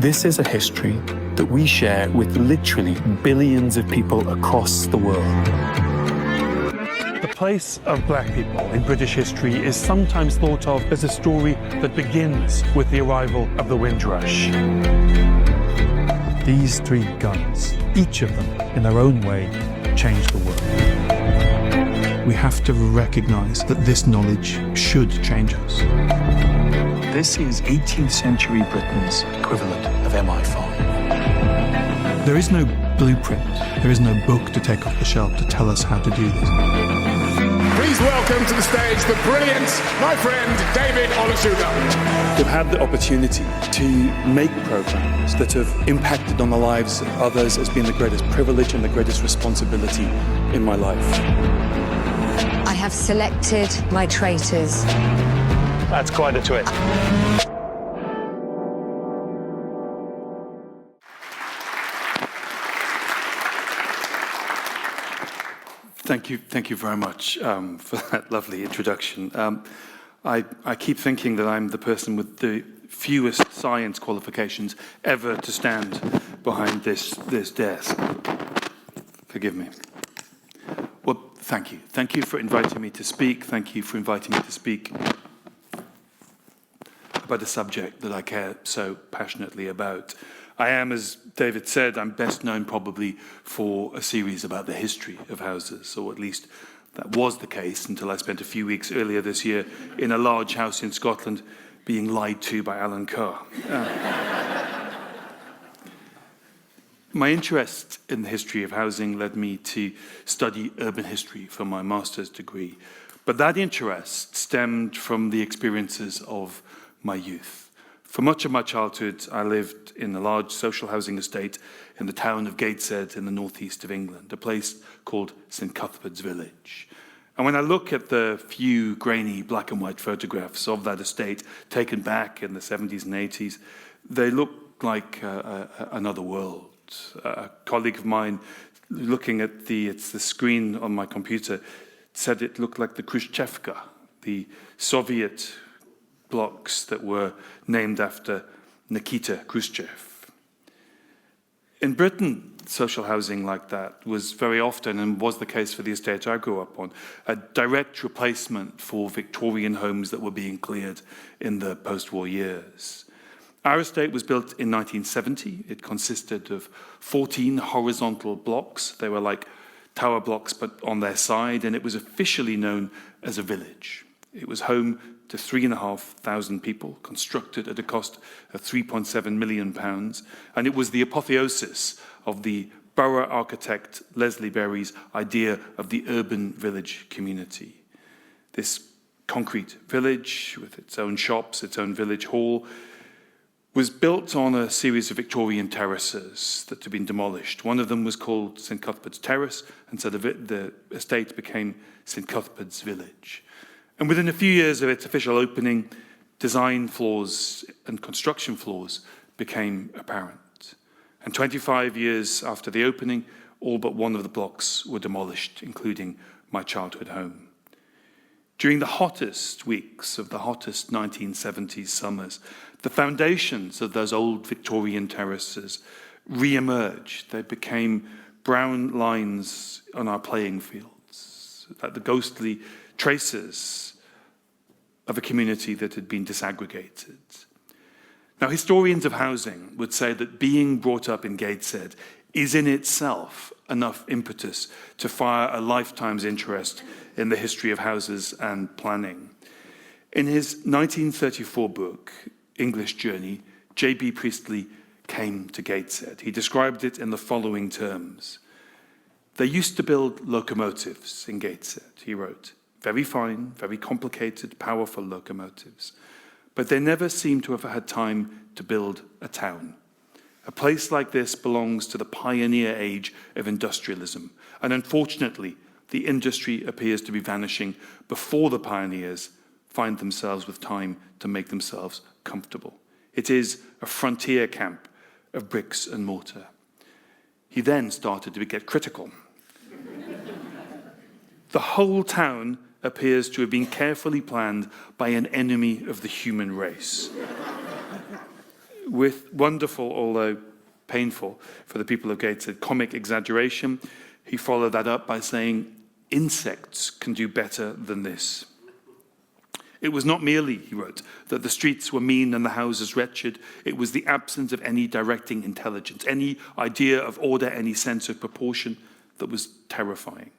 This is a history that we share with literally billions of people across the world. The place of black people in British history is sometimes thought of as a story that begins with the arrival of the Windrush. These three guns, each of them in their own way, changed the world. We have to recognize that this knowledge should change us. This is 18th century Britain's equivalent of MI5. There is no blueprint, there is no book to take off the shelf to tell us how to do this. Please welcome to the stage the brilliant, my friend, David Olusoga. We've had the opportunity to make programs that have impacted on the lives of others has been the greatest privilege and the greatest responsibility in my life. I have selected my traitors. That's quite a twist. Thank you very much for that lovely introduction. I keep thinking that I'm the person with the fewest science qualifications ever to stand behind this desk. Forgive me. Well, thank you. Thank you for inviting me to speak. Thank you for inviting me to speak about a subject that I care so passionately about. I am, as David said, I'm best known probably for a series about the history of houses, or at least that was the case until I spent a few weeks earlier this year in a large house in Scotland being lied to by Alan Carr. My interest in the history of housing led me to study urban history for my master's degree, but that interest stemmed from the experiences of my youth. For much of my childhood, I lived in a large social housing estate in the town of Gateshead in the northeast of England, a place called St Cuthbert's Village. And when I look at the few grainy black and white photographs of that estate taken back in the 70s and 80s, they look like another world. A colleague of mine, looking at the screen on my computer, said it looked like the Khrushchevka, the Soviet blocks that were named after Nikita Khrushchev. In Britain, social housing like that was very often, and was the case for the estate I grew up on, a direct replacement for Victorian homes that were being cleared in the post-war years. Our estate was built in 1970. It consisted of 14 horizontal blocks. They were like tower blocks, but on their side, and it was officially known as a village. It was home to 3,500 people, constructed at a cost of £3.7 million, and it was the apotheosis of the borough architect Leslie Berry's idea of the urban village community. This concrete village with its own shops, its own village hall, was built on a series of Victorian terraces that had been demolished. One of them was called St Cuthbert's Terrace, and so the estate became St Cuthbert's Village. And within a few years of its official opening, design flaws and construction flaws became apparent. And 25 years after the opening, all but one of the blocks were demolished, including my childhood home. During the hottest weeks of the hottest 1970s summers, the foundations of those old Victorian terraces re-emerged. They became brown lines on our playing fields, like the ghostly traces of a community that had been disaggregated. Now, historians of housing would say that being brought up in Gateshead is in itself enough impetus to fire a lifetime's interest in the history of houses and planning. In his 1934 book, English Journey, J.B. Priestley came to Gateshead. He described it in the following terms. They used to build locomotives in Gateshead, he wrote. Very fine, very complicated, powerful locomotives. But they never seem to have had time to build a town. A place like this belongs to the pioneer age of industrialism. And unfortunately, the industry appears to be vanishing before the pioneers find themselves with time to make themselves comfortable. It is a frontier camp of bricks and mortar. He then started to get critical. The whole town appears to have been carefully planned by an enemy of the human race. With wonderful, although painful for the people of Gateshead, comic exaggeration, he followed that up by saying, insects can do better than this. It was not merely, he wrote, that the streets were mean and the houses wretched. It was the absence of any directing intelligence, any idea of order, any sense of proportion that was terrifying.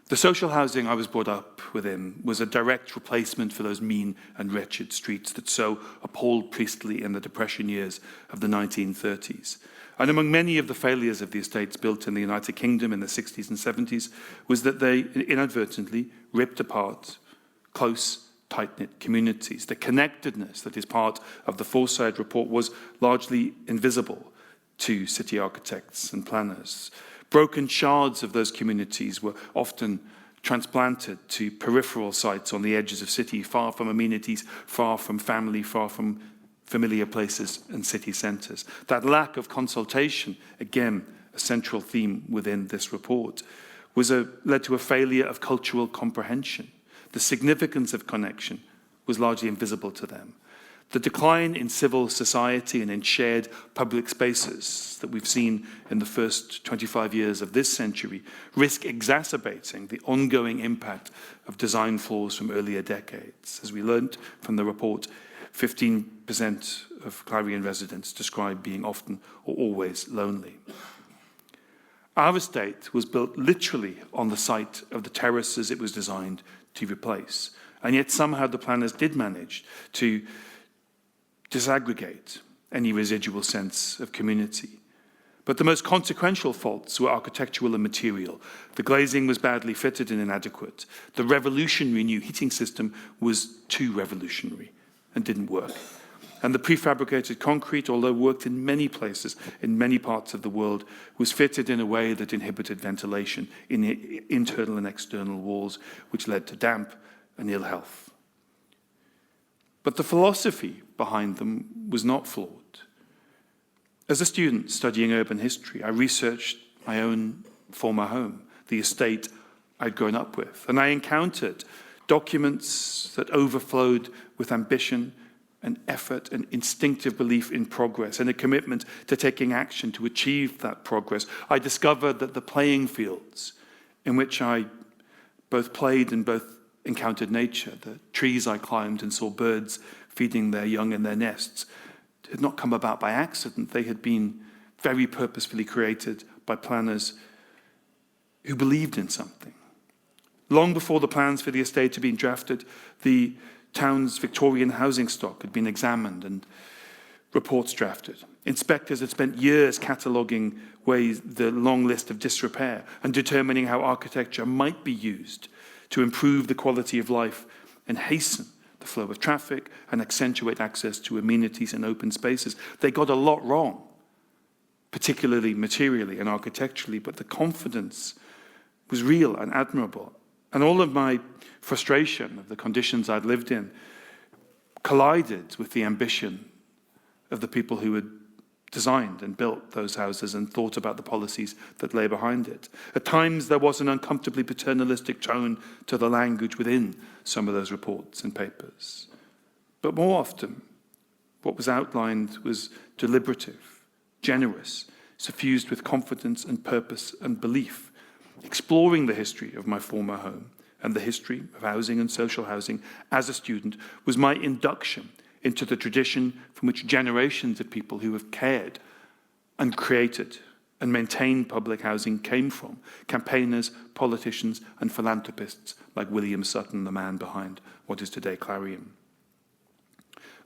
The social housing I was brought up within was a direct replacement for those mean and wretched streets that so appalled Priestley in the Depression years of the 1930s. And among many of the failures of the estates built in the United Kingdom in the 60s and 70s was that they inadvertently ripped apart close, tight-knit communities. The connectedness that is part of the Forsyth report was largely invisible to city architects and planners. Broken shards of those communities were often transplanted to peripheral sites on the edges of city, far from amenities, far from family, far from familiar places and city centres. That lack of consultation, again, a central theme within this report, led to a failure of cultural comprehension. The significance of connection was largely invisible to them. The decline in civil society and in shared public spaces that we've seen in the first 25 years of this century risk exacerbating the ongoing impact of design flaws from earlier decades. As we learned from the report, 15% of Clarion residents describe being often or always lonely. Our estate was built literally on the site of the terraces it was designed to replace, and yet somehow the planners did manage to disaggregate any residual sense of community. But the most consequential faults were architectural and material. The glazing was badly fitted and inadequate. The revolutionary new heating system was too revolutionary and didn't work. And the prefabricated concrete, although worked in many places, in many parts of the world, was fitted in a way that inhibited ventilation in the internal and external walls, which led to damp and ill health. But the philosophy behind them was not flawed. As a student studying urban history, I researched my own former home, the estate I'd grown up with, and I encountered documents that overflowed with ambition and effort and instinctive belief in progress and a commitment to taking action to achieve that progress. I discovered that the playing fields in which I both played and both encountered nature, the trees I climbed and saw birds feeding their young in their nests, had not come about by accident. They had been very purposefully created by planners who believed in something. Long before the plans for the estate had been drafted, the town's Victorian housing stock had been examined and reports drafted. Inspectors had spent years cataloguing the long list of disrepair and determining how architecture might be used to improve the quality of life and hasten the flow of traffic and accentuate access to amenities and open spaces. They got a lot wrong, particularly materially and architecturally, but the confidence was real and admirable. And all of my frustration of the conditions I'd lived in collided with the ambition of the people who had designed and built those houses and thought about the policies that lay behind it. At times, there was an uncomfortably paternalistic tone to the language within some of those reports and papers. But more often, what was outlined was deliberative, generous, suffused with confidence and purpose and belief, exploring the history of my former home and the history of housing and social housing as a student was my induction into the tradition from which generations of people who have cared and created and maintained public housing came from, campaigners, politicians, and philanthropists like William Sutton, the man behind what is today Clarion.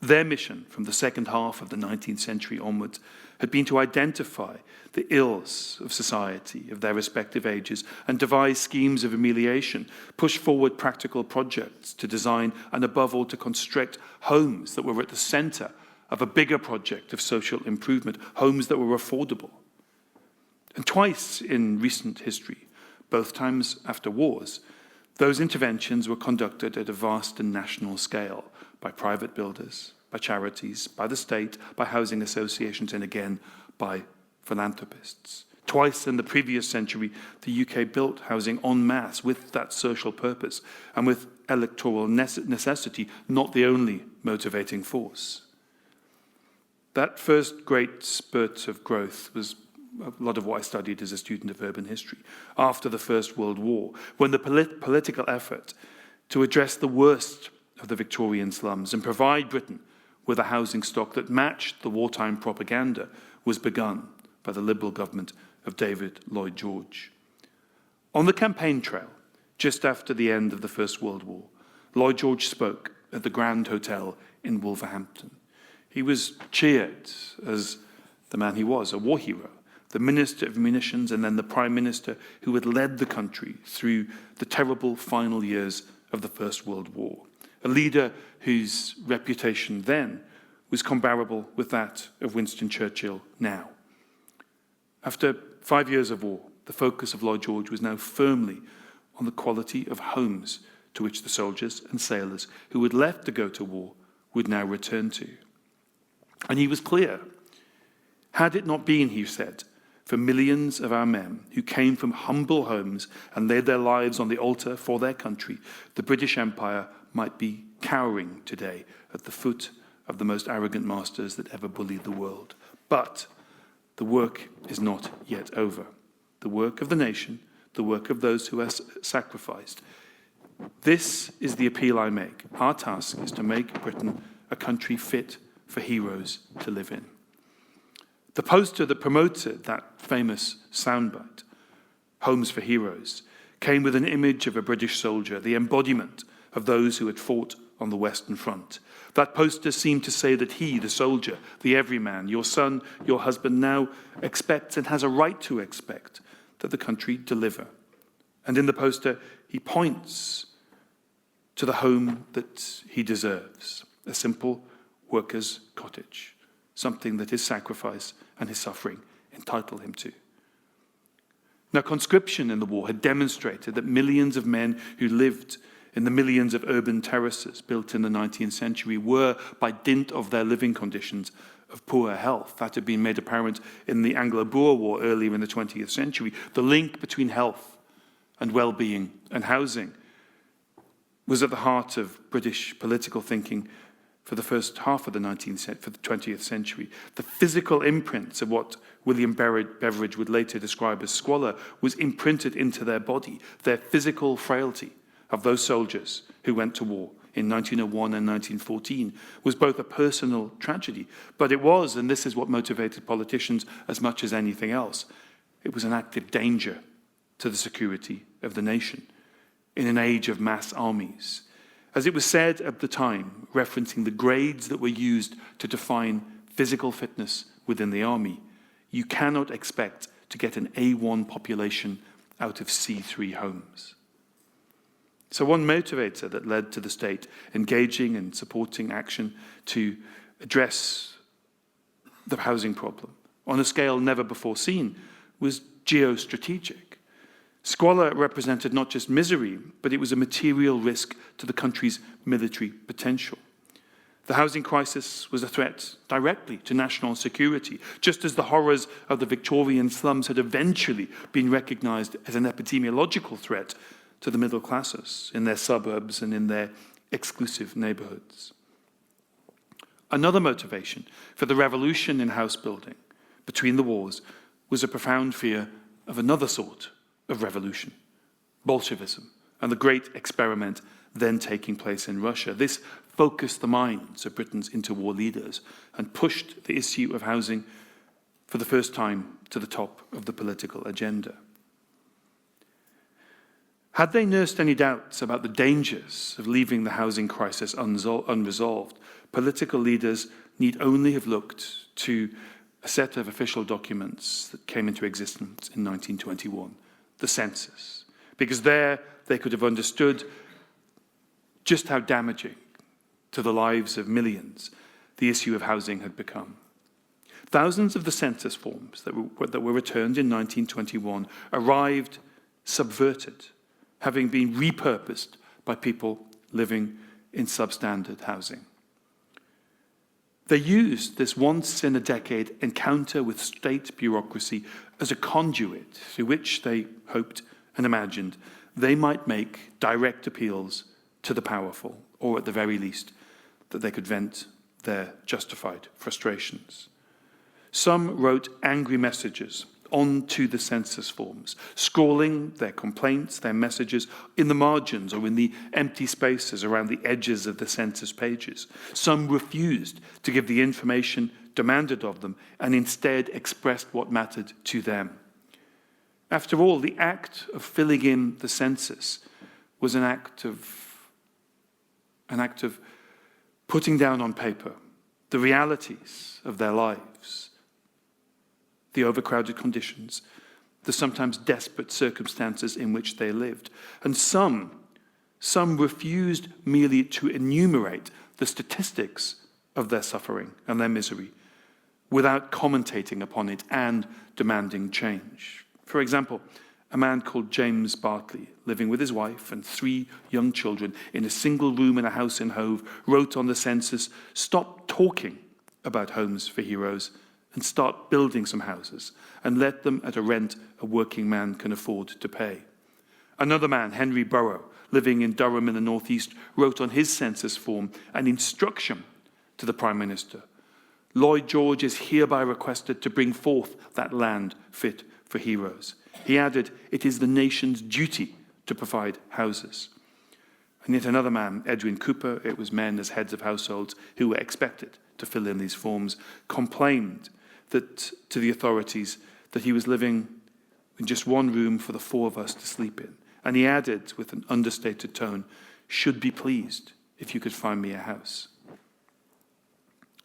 Their mission from the second half of the 19th century onwards had been to identify the ills of society of their respective ages and devise schemes of remediation, push forward practical projects to design and above all to construct homes that were at the centre of a bigger project of social improvement, homes that were affordable. And twice in recent history, both times after wars, those interventions were conducted at a vast and national scale by private builders, by charities, by the state, by housing associations, and again, by philanthropists. Twice in the previous century, the UK built housing en masse with that social purpose and with electoral necessity, not the only motivating force. That first great spurt of growth was a lot of what I studied as a student of urban history, after the First World War, when the political effort to address the worst of the Victorian slums and provide Britain with a housing stock that matched the wartime propaganda was begun by the Liberal government of David Lloyd George. On the campaign trail, just after the end of the First World War, Lloyd George spoke at the Grand Hotel in Wolverhampton. He was cheered as the man he was, a war hero, the Minister of Munitions and then the Prime Minister who had led the country through the terrible final years of the First World War, a leader whose reputation then was comparable with that of Winston Churchill now. After 5 years of war, the focus of Lloyd George was now firmly on the quality of homes to which the soldiers and sailors who had left to go to war would now return to. And he was clear. Had it not been, he said, for millions of our men who came from humble homes and laid their lives on the altar for their country, the British Empire might be cowering today at the foot of the most arrogant masters that ever bullied the world. But the work is not yet over. The work of the nation, the work of those who are sacrificed. This is the appeal I make. Our task is to make Britain a country fit for heroes to live in. The poster that promoted that famous soundbite, Homes for Heroes, came with an image of a British soldier, the embodiment of those who had fought on the Western Front. That poster seemed to say that he, the soldier, the everyman, your son, your husband, now expects and has a right to expect that the country deliver. And in the poster, he points to the home that he deserves, a simple worker's cottage, something that his sacrifice and his suffering entitle him to. Now, conscription in the war had demonstrated that millions of men who lived in the millions of urban terraces built in the 19th century were, by dint of their living conditions, of poor health. That had been made apparent in the Anglo-Boer War earlier in the 20th century. The link between health and well-being and housing was at the heart of British political thinking for the first half of the 20th century. The physical imprints of what William Beveridge would later describe as squalor was imprinted into their body, their physical frailty of those soldiers who went to war in 1901 and 1914 was both a personal tragedy, but it was, and this is what motivated politicians as much as anything else, it was an active danger to the security of the nation in an age of mass armies. As it was said at the time, referencing the grades that were used to define physical fitness within the army, you cannot expect to get an A1 population out of C3 homes. So one motivator that led to the state engaging and supporting action to address the housing problem on a scale never before seen was geostrategic. Squalor represented not just misery, but it was a material risk to the country's military potential. The housing crisis was a threat directly to national security, just as the horrors of the Victorian slums had eventually been recognized as an epidemiological threat to the middle classes in their suburbs and in their exclusive neighborhoods. Another motivation for the revolution in house building between the wars was a profound fear of another sort of revolution, Bolshevism, and the great experiment then taking place in Russia. This focused the minds of Britain's interwar leaders and pushed the issue of housing for the first time to the top of the political agenda. Had they nursed any doubts about the dangers of leaving the housing crisis unresolved, political leaders need only have looked to a set of official documents that came into existence in 1921, the census, because there they could have understood just how damaging to the lives of millions the issue of housing had become. Thousands of the census forms that were returned in 1921 arrived subverted, having been repurposed by people living in substandard housing. They used this once-in-a-decade encounter with state bureaucracy as a conduit through which they hoped and imagined they might make direct appeals to the powerful, or at the very least, that they could vent their justified frustrations. Some wrote angry messages onto the census forms, scrawling their complaints, their messages in the margins or in the empty spaces around the edges of the census pages. Some refused to give the information demanded of them and instead expressed what mattered to them. After all, the act of filling in the census was an act of putting down on paper the realities of their lives, the overcrowded conditions, the sometimes desperate circumstances in which they lived. And some refused merely to enumerate the statistics of their suffering and their misery without commentating upon it and demanding change. For example, a man called James Bartley, living with his wife and 3 young children in a single room in a house in Hove, wrote on the census, "Stop talking about homes for heroes and start building some houses and let them at a rent a working man can afford to pay." Another man, Henry Burrow, living in Durham in the northeast, wrote on his census form an instruction to the Prime Minister. "Lloyd George is hereby requested to bring forth that land fit for heroes." He added, "It is the nation's duty to provide houses." And yet another man, Edwin Cooper, it was men as heads of households who were expected to fill in these forms, complained to the authorities that he was living in just one room for the 4 of us to sleep in. And he added with an understated tone, "Should be pleased if you could find me a house."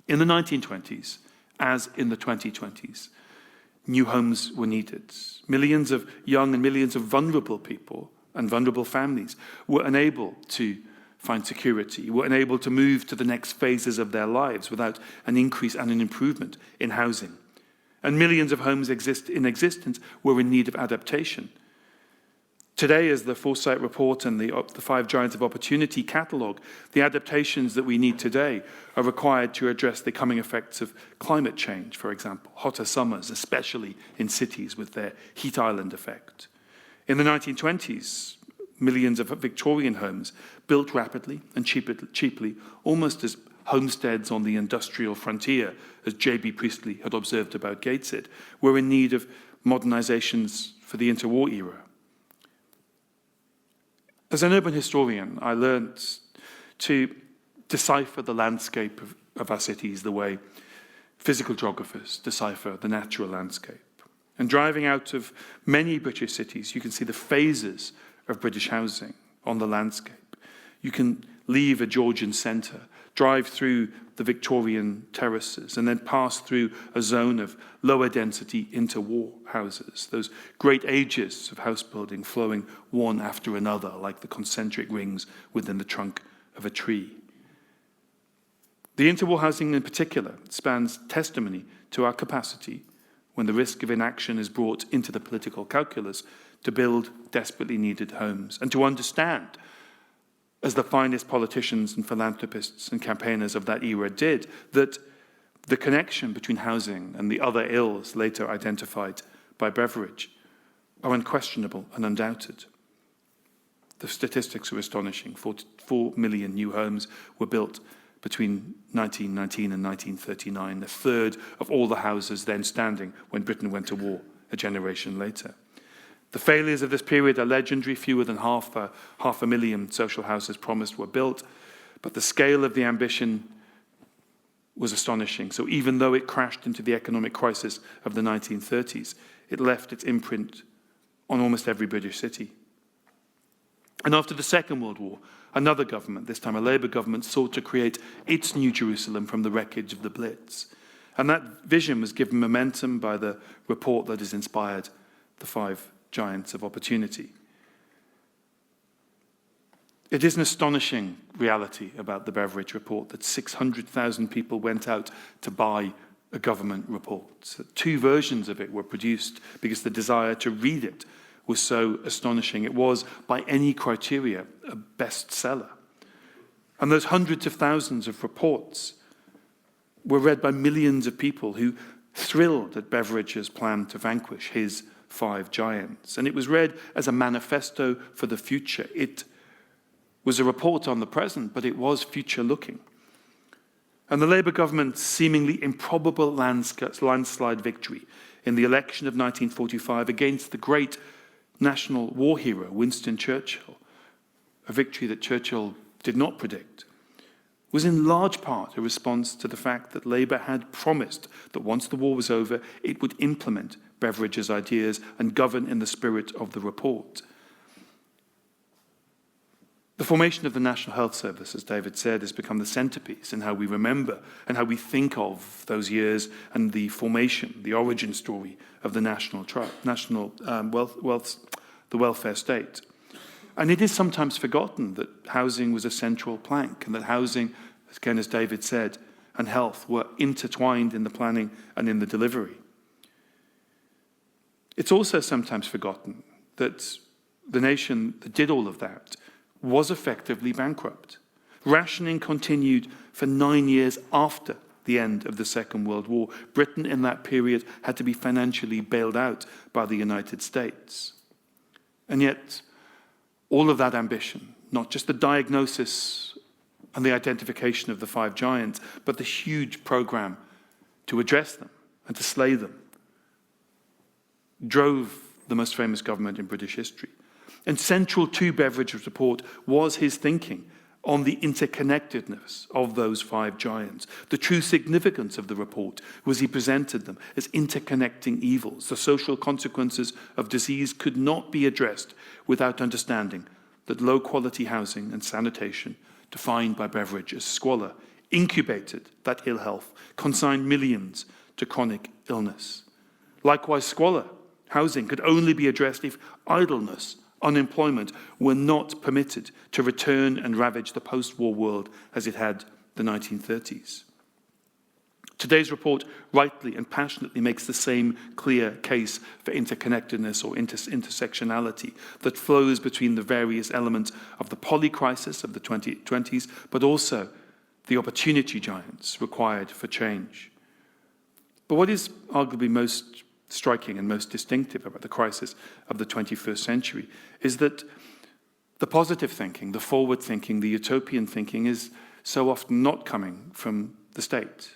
In the 1920s, as in the 2020s, new homes were needed. Millions of young and millions of vulnerable people and vulnerable families were unable to find security, were unable to move to the next phases of their lives without an increase and an improvement in housing. And millions of homes in existence were in need of adaptation. Today, as the Foresight Report and the 5 Giants of Opportunity catalogue, the adaptations that we need today are required to address the coming effects of climate change, for example, hotter summers, especially in cities with their heat island effect. In the 1920s, millions of Victorian homes, built rapidly and cheaply, almost as homesteads on the industrial frontier, as J.B. Priestley had observed about Gateshead, were in need of modernizations for the interwar era. As an urban historian, I learned to decipher the landscape of our cities the way physical geographers decipher the natural landscape. And driving out of many British cities, you can see the phases of British housing on the landscape. You can leave a Georgian centre, drive through the Victorian terraces, and then pass through a zone of lower density interwar houses, those great ages of house building flowing one after another like the concentric rings within the trunk of a tree. The interwar housing in particular spans testimony to our capacity, when the risk of inaction is brought into the political calculus, to build desperately needed homes and to understand, as the finest politicians and philanthropists and campaigners of that era did, that the connection between housing and the other ills later identified by Beveridge are unquestionable and undoubted. The statistics are astonishing. 4 million new homes were built between 1919 and 1939, a third of all the houses then standing when Britain went to war a generation later. The failures of this period are legendary. Fewer than half a million social houses promised were built, but the scale of the ambition was astonishing. So even though it crashed into the economic crisis of the 1930s, it left its imprint on almost every British city. And after the Second World War, another government, this time a Labour government, sought to create its New Jerusalem from the wreckage of the Blitz. And that vision was given momentum by the report that has inspired the 5 Giants of Opportunity. It is an astonishing reality about the Beveridge report that 600,000 people went out to buy a government report. 2 versions of it were produced because the desire to read it was so astonishing. It was, by any criteria, a bestseller. And those hundreds of thousands of reports were read by millions of people who thrilled at Beveridge's plan to vanquish his 5 giants. And it was read as a manifesto for the future. It was a report on the present, but it was future-looking. And the Labour government's seemingly improbable landslide victory in the election of 1945 against the great national war hero, Winston Churchill, a victory that Churchill did not predict, was in large part a response to the fact that Labour had promised that once the war was over, it would implement Beveridge's ideas and govern in the spirit of the report. The formation of the National Health Service, as David said, has become the centrepiece in how we remember and how we think of those years and the formation, the origin story of the the welfare state. And it is sometimes forgotten that housing was a central plank and that housing, again as David said, and health were intertwined in the planning and in the delivery. It's also sometimes forgotten that the nation that did all of that was effectively bankrupt. Rationing continued for 9 years after the end of the Second World War. Britain in that period had to be financially bailed out by the United States. And yet, all of that ambition, not just the diagnosis and the identification of the five giants, but the huge program to address them and to slay them, drove the most famous government in British history. And central to Beveridge's report was his thinking on the interconnectedness of those five giants. The true significance of the report was he presented them as interconnecting evils. The social consequences of disease could not be addressed without understanding that low-quality housing and sanitation, defined by Beveridge as squalor, incubated that ill health, consigned millions to chronic illness. Likewise, squalor, housing, could only be addressed if idleness, unemployment were not permitted to return and ravage the post-war world as it had the 1930s. Today's report rightly and passionately makes the same clear case for interconnectedness or intersectionality that flows between the various elements of the polycrisis of the 2020s, but also the opportunity giants required for change. But what is arguably most striking and most distinctive about the crisis of the 21st century is that the positive thinking, the forward thinking, the utopian thinking is so often not coming from the state.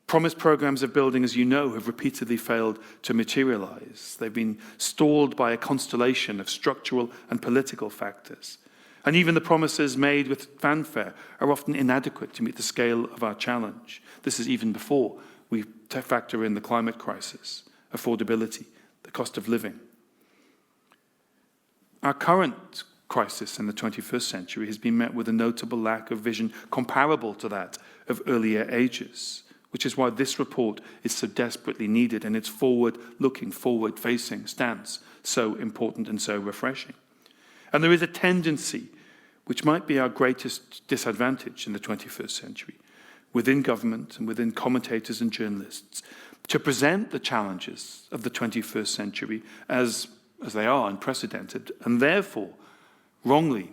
Promised programs of building, as you know, have repeatedly failed to materialize. They've been stalled by a constellation of structural and political factors. And even the promises made with fanfare are often inadequate to meet the scale of our challenge. This is even before we factor in the climate crisis, affordability, the cost of living. Our current crisis in the 21st century has been met with a notable lack of vision comparable to that of earlier ages, which is why this report is so desperately needed and its forward-looking, forward-facing stance so important and so refreshing. And there is a tendency, which might be our greatest disadvantage in the 21st century, within government and within commentators and journalists, to present the challenges of the 21st century as they are unprecedented, and therefore, wrongly,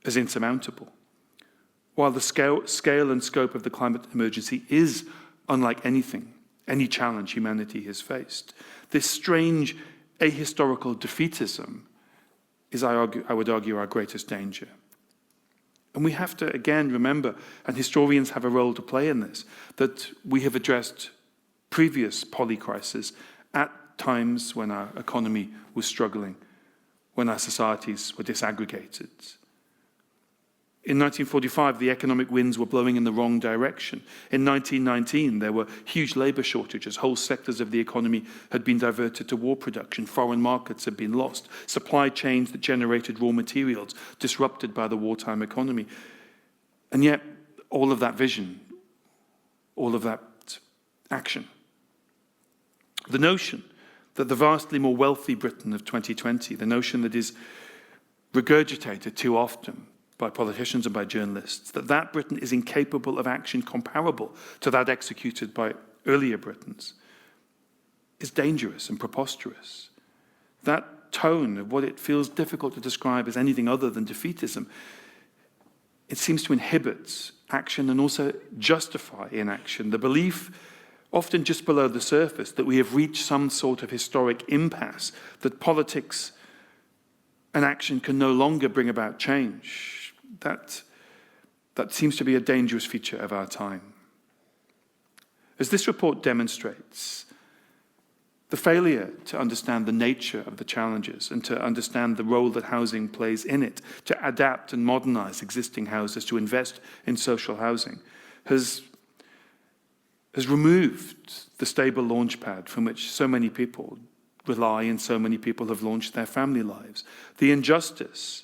as insurmountable. While the scale and scope of the climate emergency is unlike anything, any challenge humanity has faced, this strange ahistorical defeatism is, I would argue, our greatest danger. And we have to, again, remember, and historians have a role to play in this, that we have addressed previous polycrises at times when our economy was struggling, when our societies were disaggregated. In 1945, the economic winds were blowing in the wrong direction. In 1919, there were huge labour shortages. Whole sectors of the economy had been diverted to war production. Foreign markets had been lost. Supply chains that generated raw materials disrupted by the wartime economy. And yet, all of that vision, all of that action, the notion that the vastly more wealthy Britain of 2020, the notion that is regurgitated too often by politicians and by journalists, that Britain is incapable of action comparable to that executed by earlier Britons, is dangerous and preposterous. That tone of what it feels difficult to describe as anything other than defeatism, it seems to inhibit action and also justify inaction. The belief, often just below the surface, that we have reached some sort of historic impasse, that politics and action can no longer bring about change. That that seems to be a dangerous feature of our time. As this report demonstrates, the failure to understand the nature of the challenges and to understand the role that housing plays in it, to adapt and modernize existing houses, to invest in social housing, has removed the stable launchpad from which so many people rely and so many people have launched their family lives. The injustice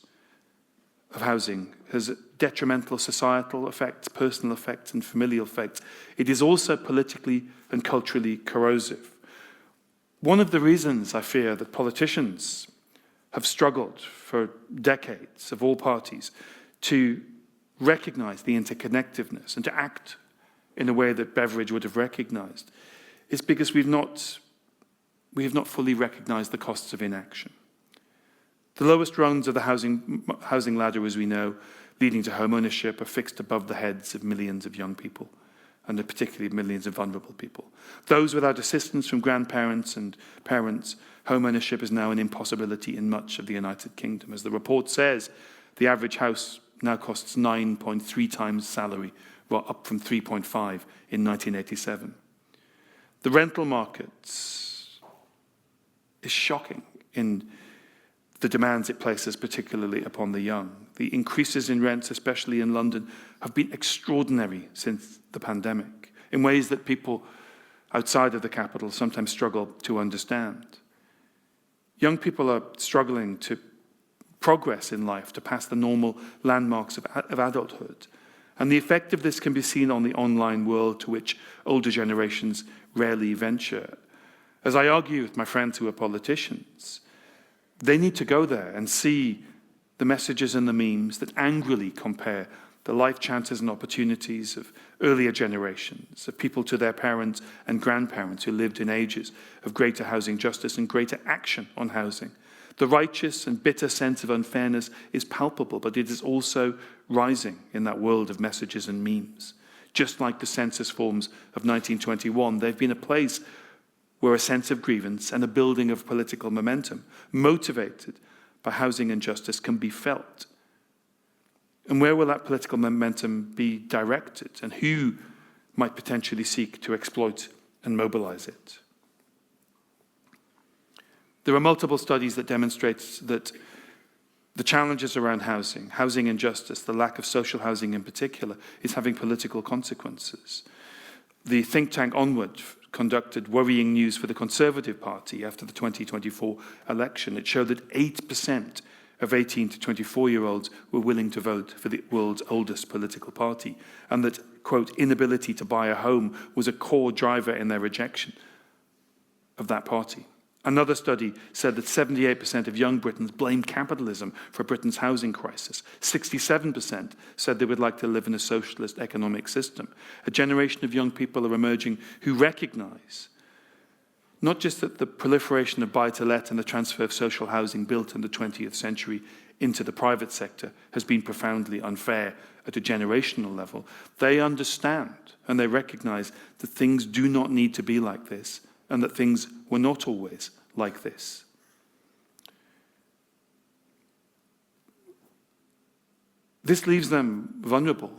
of housing has detrimental societal effects, personal effects, and familial effects. It is also politically and culturally corrosive. One of the reasons I fear that politicians have struggled for decades of all parties to recognize the interconnectedness and to act in a way that Beveridge would have recognized is because we have not fully recognized the costs of inaction. The lowest rungs of the housing ladder, as we know, leading to home ownership, are fixed above the heads of millions of young people, and particularly millions of vulnerable people. Those without assistance from grandparents and parents, home ownership is now an impossibility in much of the United Kingdom. As the report says, the average house now costs 9.3 times salary, up from 3.5 in 1987. The rental market is shocking in the demands it places, particularly upon the young. The increases in rents, especially in London, have been extraordinary since the pandemic, in ways that people outside of the capital sometimes struggle to understand. Young people are struggling to progress in life, to pass the normal landmarks of adulthood. And the effect of this can be seen on the online world to which older generations rarely venture. As I argue with my friends who are politicians, they need to go there and see the messages and the memes that angrily compare the life chances and opportunities of earlier generations, of people to their parents and grandparents who lived in ages of greater housing justice and greater action on housing. The righteous and bitter sense of unfairness is palpable, but it is also rising in that world of messages and memes. Just like the census forms of 1921, they've been a place where a sense of grievance and a building of political momentum, motivated by housing injustice, can be felt. And where will that political momentum be directed, and who might potentially seek to exploit and mobilize it? There are multiple studies that demonstrate that the challenges around housing injustice, the lack of social housing in particular, is having political consequences. The think tank Onward conducted worrying news for the Conservative Party after the 2024 election. It showed that 8% of 18 to 24-year-olds were willing to vote for the world's oldest political party, and that, quote, inability to buy a home was a core driver in their rejection of that party. Another study said that 78% of young Britons blamed capitalism for Britain's housing crisis. 67% said they would like to live in a socialist economic system. A generation of young people are emerging who recognize not just that the proliferation of buy-to-let and the transfer of social housing built in the 20th century into the private sector has been profoundly unfair at a generational level. They understand and they recognize that things do not need to be like this, and that things were not always like this. This leaves them vulnerable,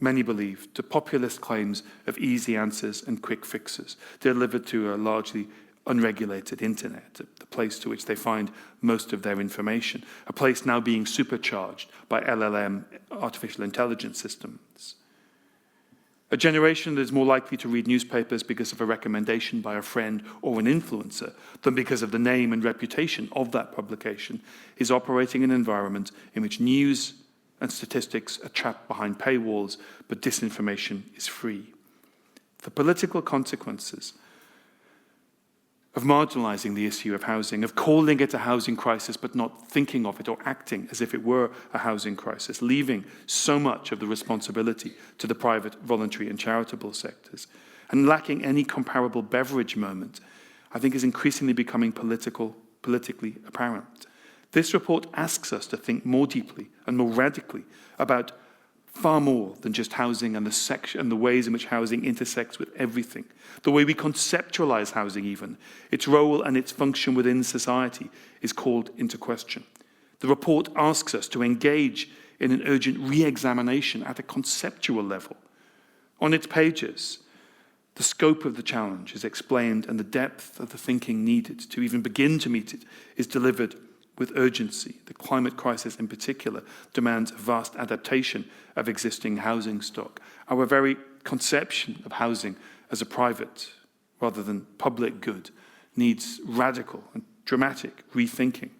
many believe, to populist claims of easy answers and quick fixes delivered to a largely unregulated internet, the place to which they find most of their information, a place now being supercharged by LLM, artificial intelligence systems. A generation that is more likely to read newspapers because of a recommendation by a friend or an influencer than because of the name and reputation of that publication is operating in an environment in which news and statistics are trapped behind paywalls, but disinformation is free. The political consequences of marginalizing the issue of housing, of calling it a housing crisis but not thinking of it or acting as if it were a housing crisis, leaving so much of the responsibility to the private, voluntary and charitable sectors, and lacking any comparable Beveridge moment, I think is increasingly becoming politically apparent. This report asks us to think more deeply and more radically about far more than just housing and the ways in which housing intersects with everything. The way we conceptualize housing even, its role and its function within society is called into question. The report asks us to engage in an urgent re-examination at a conceptual level. On its pages, the scope of the challenge is explained and the depth of the thinking needed to even begin to meet it is delivered with urgency. The climate crisis in particular demands a vast adaptation of existing housing stock. Our very conception of housing as a private rather than public good needs radical and dramatic rethinking.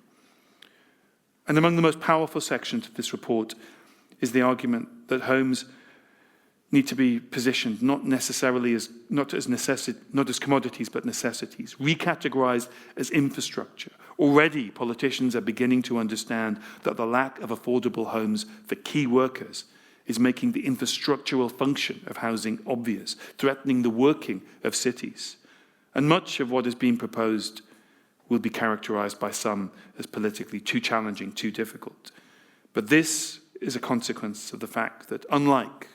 And among the most powerful sections of this report is the argument that homes need to be positioned not as commodities but necessities, recategorized as infrastructure. Already, politicians are beginning to understand that the lack of affordable homes for key workers is making the infrastructural function of housing obvious, threatening the working of cities. And much of what is being proposed will be characterized by some as politically too challenging, too difficult. But this is a consequence of the fact that, unlike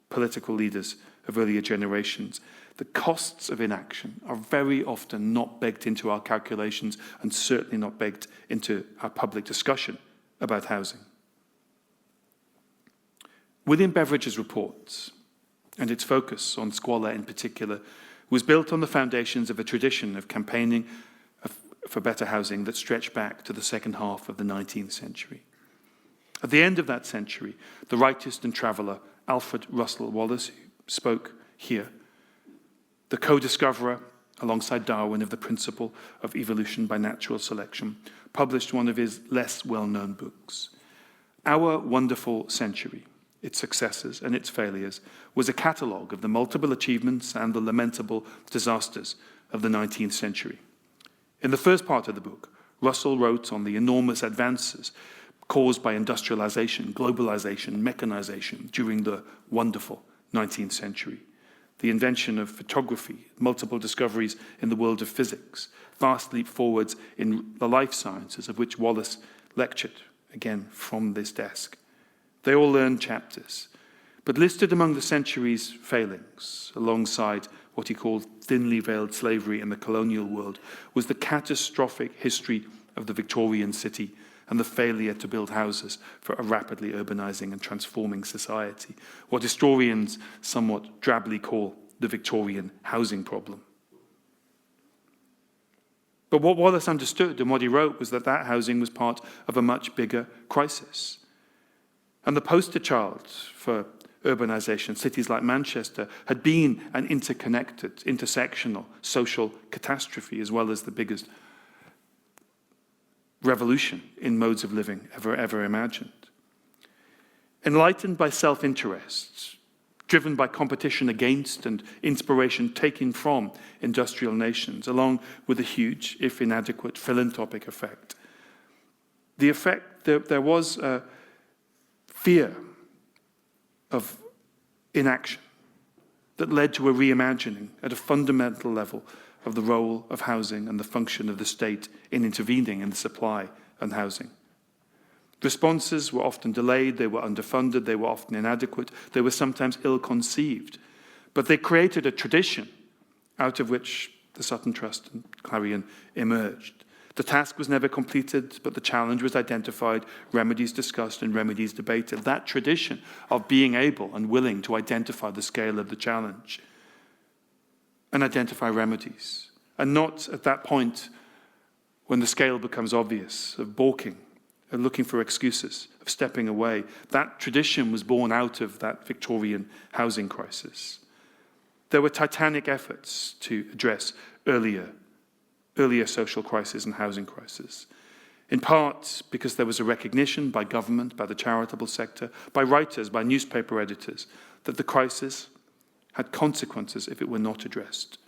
political leaders of earlier generations, the costs of inaction are very often not baked into our calculations and certainly not baked into our public discussion about housing. William Beveridge's report and its focus on squalor in particular was built on the foundations of a tradition of campaigning for better housing that stretched back to the second half of the 19th century. At the end of that century, the rightist and traveller Alfred Russel Wallace, who spoke here, the co-discoverer, alongside Darwin, of the principle of evolution by natural selection, published one of his less well-known books. Our Wonderful Century, its successes and its failures, was a catalogue of the multiple achievements and the lamentable disasters of the 19th century. In the first part of the book, Russell wrote on the enormous advances caused by industrialization, globalization, mechanization during the wonderful 19th century. The invention of photography, multiple discoveries in the world of physics, vast leap forwards in the life sciences, of which Wallace lectured, again from this desk. They all earned chapters. But listed among the century's failings, alongside what he called thinly veiled slavery in the colonial world, was the catastrophic history of the Victorian city and the failure to build houses for a rapidly urbanizing and transforming society, what historians somewhat drably call the Victorian housing problem. But what Wallace understood and what he wrote was that housing was part of a much bigger crisis. And the poster child for urbanization, cities like Manchester, had been an interconnected, intersectional social catastrophe, as well as the biggest revolution in modes of living ever imagined. Enlightened by self-interest, driven by competition against and inspiration taken from industrial nations, along with a huge, if inadequate, philanthropic effect. There was a fear of inaction that led to a reimagining at a fundamental level of the role of housing and the function of the state in intervening in the supply of housing. Responses were often delayed, they were underfunded, they were often inadequate, they were sometimes ill-conceived, but they created a tradition out of which the Sutton Trust and Clarion emerged. The task was never completed, but the challenge was identified, remedies discussed, and remedies debated. That tradition of being able and willing to identify the scale of the challenge and identify remedies, and not at that point when the scale becomes obvious, of balking, of looking for excuses, of stepping away. That tradition was born out of that Victorian housing crisis. There were titanic efforts to address earlier social crises and housing crises, in part because there was a recognition by government, by the charitable sector, by writers, by newspaper editors, that the crisis had consequences if it were not addressed.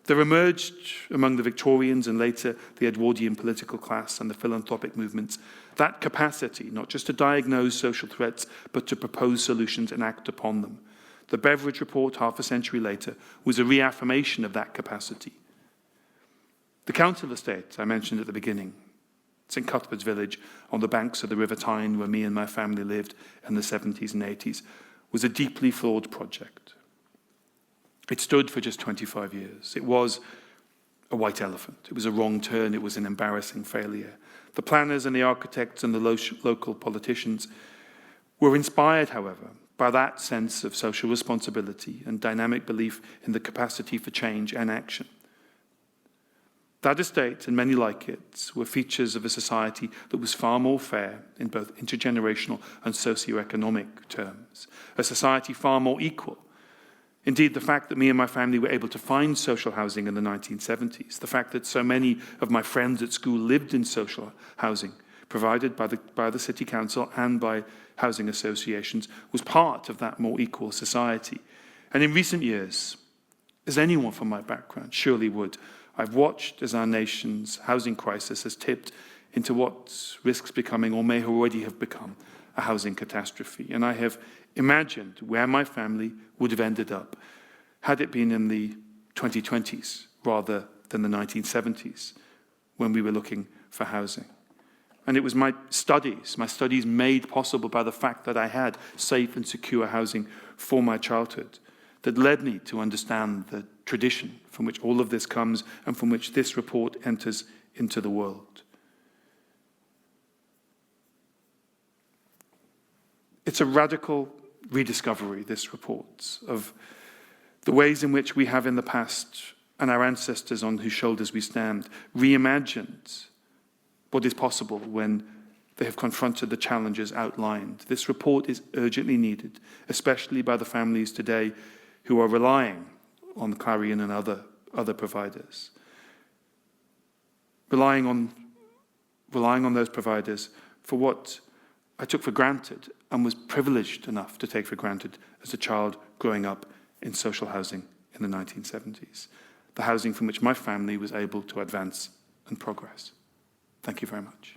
There emerged among the Victorians and later the Edwardian political class and the philanthropic movements that capacity, not just to diagnose social threats, but to propose solutions and act upon them. The Beveridge report, half a century later, was a reaffirmation of that capacity. The council estate I mentioned at the beginning, it's in Cuthbert's village on the banks of the River Tyne, where me and my family lived in the 70s and 80s, was a deeply flawed project. It stood for just 25 years. It was a white elephant. It was a wrong turn. It was an embarrassing failure. The planners and the architects and the local politicians We're inspired, however, by that sense of social responsibility and dynamic belief in the capacity for change and action. That estate, and many like it, were features of a society that was far more fair in both intergenerational and socio-economic terms, a society far more equal. Indeed, the fact that me and my family were able to find social housing in the 1970s, the fact that so many of my friends at school lived in social housing provided by the city council and by housing associations, was part of that more equal society. And in recent years, as anyone from my background surely would, I've watched as our nation's housing crisis has tipped into what risks becoming, or may already have become, a housing catastrophe. And I have imagined where my family would have ended up had it been in the 2020s rather than the 1970s when we were looking for housing. And it was my studies made possible by the fact that I had safe and secure housing for my childhood, that led me to understand the tradition from which all of this comes and from which this report enters into the world. It's a radical rediscovery, this report, of the ways in which we have in the past, and our ancestors on whose shoulders we stand, reimagined what is possible when they have confronted the challenges outlined. This report is urgently needed, especially by the families today who are relying on Clarion and other providers. Relying on those providers for what I took for granted and was privileged enough to take for granted as a child growing up in social housing in the 1970s. The housing from which my family was able to advance and progress. Thank you very much.